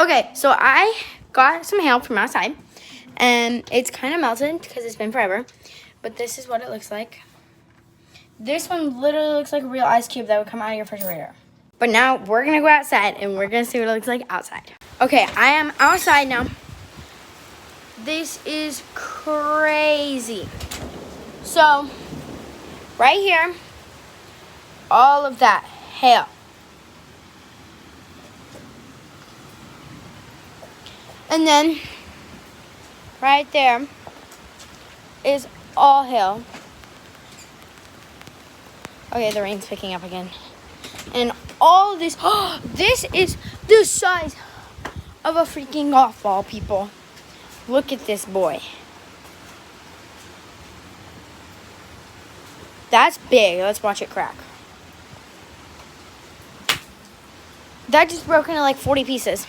Okay, so I got some hail from outside, and it's kind of melted because it's been forever. But this is what it looks like. This one literally looks like a real ice cube that would come out of your refrigerator. But now we're gonna go outside and we're gonna see what it looks like outside. Okay, I am outside now. This is crazy. So, right here, all of that hail. And then, right there is all hail. Okay, the rain's picking up again. And all this, this is the size of a freaking golf ball, people. Look at this boy. That's big. Let's watch it crack. That just broke into like 40 pieces.